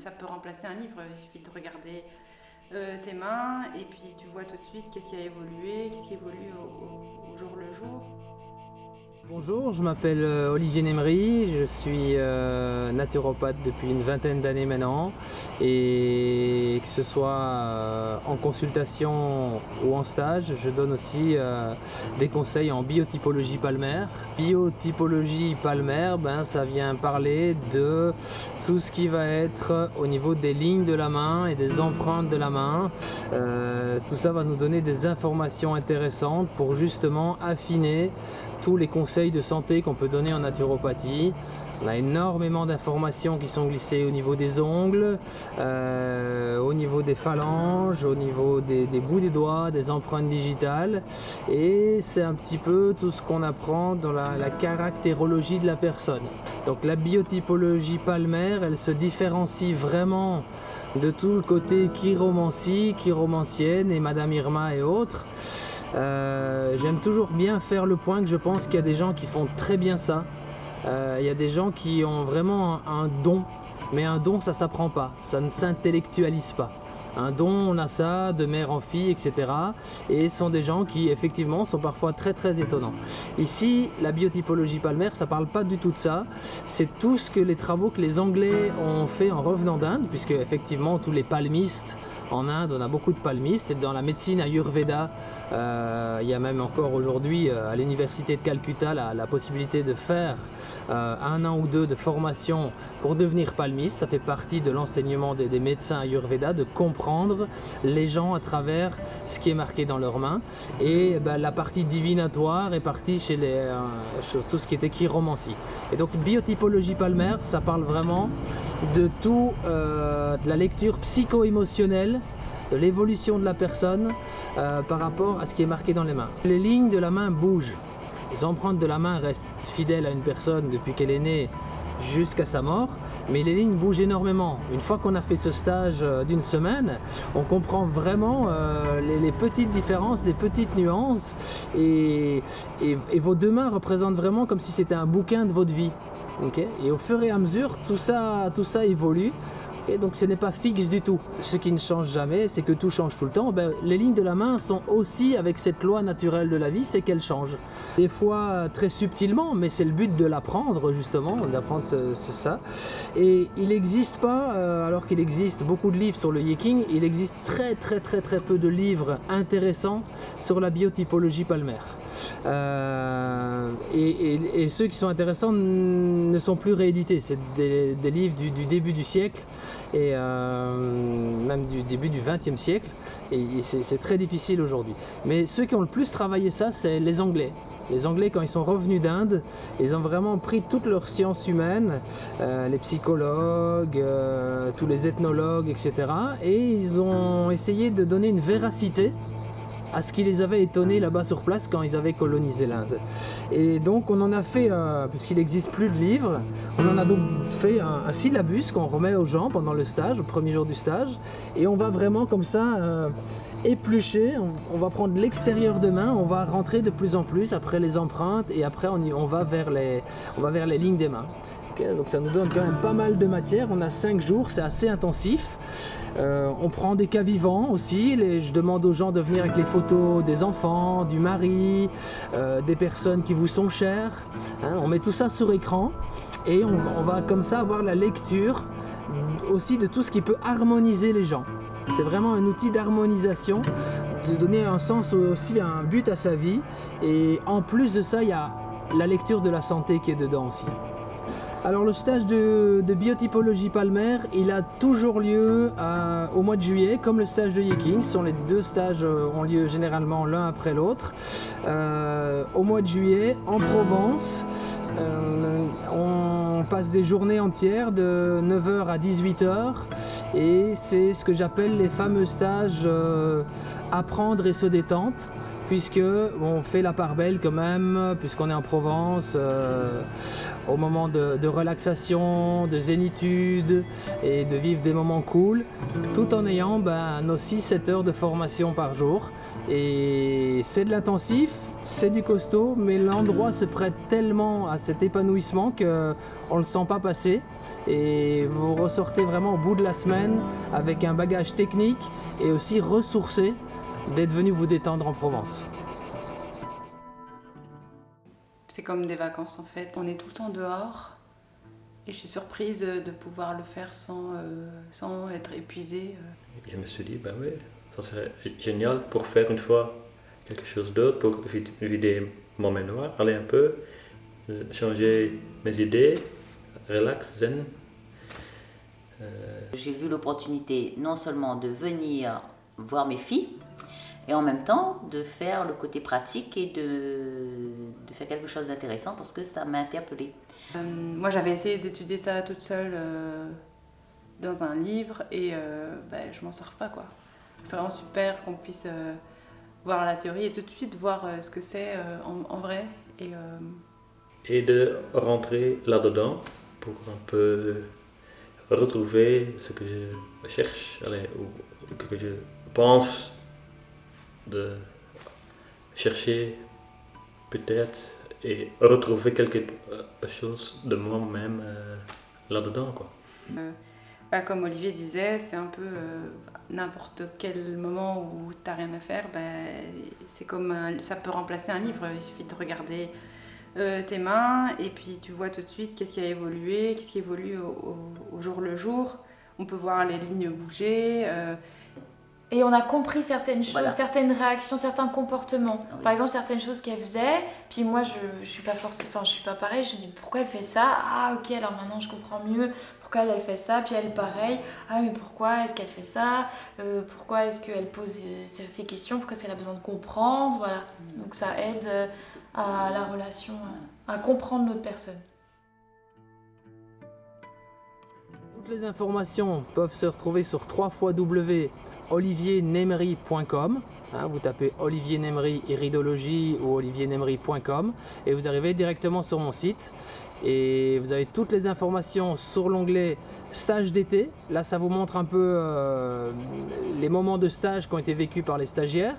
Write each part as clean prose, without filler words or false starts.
ça peut remplacer un livre. Il suffit de regarder tes mains et puis tu vois tout de suite qu'est-ce qui a évolué, qu'est-ce qui évolue au jour le jour. Bonjour, je m'appelle Olivier Nemery, je suis naturopathe depuis une vingtaine d'années maintenant et que ce soit en consultation ou en stage, je donne aussi des conseils en biotypologie palmaire. Biotypologie palmaire, ça vient parler de tout ce qui va être au niveau des lignes de la main et des empreintes de la main. Tout ça va nous donner des informations intéressantes pour justement affiner tous les conseils de santé qu'on peut donner en naturopathie. On a énormément d'informations qui sont glissées au niveau des ongles, au niveau des phalanges, au niveau des bouts des doigts, des empreintes digitales. Et c'est un petit peu tout ce qu'on apprend dans la caractérologie de la personne. Donc la biotypologie palmaire, elle se différencie vraiment de tout le côté chiromancie, chiromancienne et Madame Irma et autres. J'aime toujours bien faire le point que je pense qu'il y a des gens qui font très bien ça. Il y a des gens qui ont vraiment un don, mais un don ça s'apprend pas, ça ne s'intellectualise pas. Un don, on a ça de mère en fille, etc. Et ce sont des gens qui effectivement sont parfois très très étonnants. Ici, la biotypologie palmaire, ça parle pas du tout de ça. C'est tout ce que les travaux que les Anglais ont fait en revenant d'Inde, puisque effectivement tous les palmistes en Inde, on a beaucoup de palmistes, et dans la médecine ayurveda, il y a même encore aujourd'hui à l'université de Calcutta la possibilité de faire 1 an ou 2 de formation pour devenir palmiste. Ça fait partie de l'enseignement des médecins ayurveda, de comprendre les gens à travers ce qui est marqué dans leurs mains. Et la partie divinatoire est partie chez tout ce qui était chiromancie. Et donc biotypologie palmaire, ça parle vraiment de tout, de la lecture psycho-émotionnelle, de l'évolution de la personne par rapport à ce qui est marqué dans les mains. Les lignes de la main bougent. Les empreintes de la main restent fidèles à une personne depuis qu'elle est née jusqu'à sa mort, mais les lignes bougent énormément. Une fois qu'on a fait ce stage d'une semaine, on comprend vraiment les petites différences, les petites nuances, et vos deux mains représentent vraiment comme si c'était un bouquin de votre vie. Okay, et au fur et à mesure, tout ça évolue. Et donc ce n'est pas fixe du tout. Ce qui ne change jamais, c'est que tout change tout le temps. Les lignes de la main sont aussi avec cette loi naturelle de la vie, c'est qu'elles changent. Des fois très subtilement, mais c'est le but de l'apprendre justement, d'apprendre ça. Et il n'existe pas, alors qu'il existe beaucoup de livres sur le Yiking, il existe très peu de livres intéressants sur la biotypologie palmaire. Et ceux qui sont intéressants ne sont plus réédités. C'est des livres du début du siècle et même du début du XXe siècle, et c'est très difficile aujourd'hui. Mais ceux qui ont le plus travaillé ça, c'est les Anglais. Les Anglais, quand ils sont revenus d'Inde, ils ont vraiment pris toutes leurs sciences humaines, les psychologues, tous les ethnologues, etc. Et ils ont essayé de donner une véracité à ce qui les avait étonnés là-bas sur place quand ils avaient colonisé l'Inde. Et donc on en a fait, puisqu'il n'existe plus de livres, on en a donc fait un syllabus qu'on remet aux gens pendant le stage, au premier jour du stage, et on va vraiment comme ça éplucher, on va prendre l'extérieur de main, on va rentrer de plus en plus après les empreintes, et après on va vers les lignes des mains. Okay, donc ça nous donne quand même pas mal de matière, on a 5 jours, c'est assez intensif. On prend des cas vivants aussi, je demande aux gens de venir avec les photos des enfants, du mari, des personnes qui vous sont chères. On met tout ça sur écran et on va comme ça avoir la lecture aussi de tout ce qui peut harmoniser les gens. C'est vraiment un outil d'harmonisation, de donner un sens aussi, un but à sa vie. Et en plus de ça, il y a la lecture de la santé qui est dedans aussi. Alors le stage de biotypologie palmaire, il a toujours lieu au mois de juillet, comme le stage de Yiking. Les 2 stages ont lieu généralement l'un après l'autre. Au mois de juillet, en Provence, on passe des journées entières de 9 h à 18 h. Et c'est ce que j'appelle les fameux stages apprendre et se détendre, puisque on fait la part belle quand même, puisqu'on est en Provence. Au moment de relaxation, de zénitude et de vivre des moments cool, tout en ayant nos 6-7 heures de formation par jour. Et c'est de l'intensif, c'est du costaud, mais l'endroit se prête tellement à cet épanouissement qu'on ne le sent pas passer. Et vous ressortez vraiment au bout de la semaine avec un bagage technique et aussi ressourcé d'être venu vous détendre en Provence. C'est comme des vacances en fait. On est tout le temps dehors et je suis surprise de pouvoir le faire sans être épuisée. Je me suis dit, ben oui, ça serait génial pour faire une fois quelque chose d'autre, pour vider mon mémoire, aller un peu, changer mes idées, relax, zen. J'ai vu l'opportunité non seulement de venir voir mes filles, et en même temps de faire le côté pratique et de faire quelque chose d'intéressant parce que ça m'a interpellée. Moi j'avais essayé d'étudier ça toute seule dans un livre et je m'en sors pas quoi. C'est vraiment super qu'on puisse voir la théorie et tout de suite voir ce que c'est en vrai. Et de rentrer là-dedans pour un peu retrouver ce que je cherche, ou que je pense de chercher peut-être et retrouver quelque chose de moi-même là-dedans, quoi. Comme Olivier disait, c'est un peu n'importe quel moment où tu n'as rien à faire, c'est comme ça peut remplacer un livre. Il suffit de regarder tes mains et puis tu vois tout de suite qu'est-ce qui a évolué, qu'est-ce qui évolue au jour le jour. On peut voir les lignes bouger. Et on a compris certaines choses, Voilà. certaines réactions, certains comportements. Oui. Par exemple, certaines choses qu'elle faisait, puis moi je suis pas je suis pas pareil, je dis pourquoi elle fait ça? Ah ok, alors maintenant je comprends mieux pourquoi elle fait ça, puis elle pareil, ah mais pourquoi est-ce qu'elle fait ça? Pourquoi est-ce qu'elle pose ces questions? Pourquoi est-ce qu'elle a besoin de comprendre? Voilà. Donc ça aide à la relation, à comprendre l'autre personne. Toutes les informations peuvent se retrouver sur www.oliviernemery.com. Vous tapez Olivier Nemery iridologie ou oliviernemery.com et vous arrivez directement sur mon site. Et vous avez toutes les informations sur l'onglet stage d'été. Là, ça vous montre un peu les moments de stage qui ont été vécus par les stagiaires.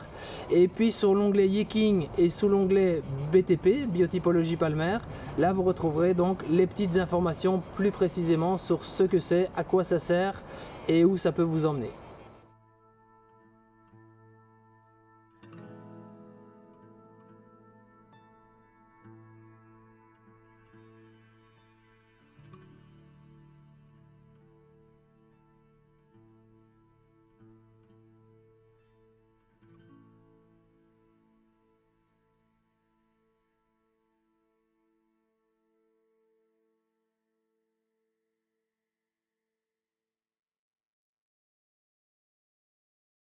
Et puis sur l'onglet Yeking et sous l'onglet BTP, biotypologie palmaire, là vous retrouverez donc les petites informations plus précisément sur ce que c'est, à quoi ça sert et où ça peut vous emmener.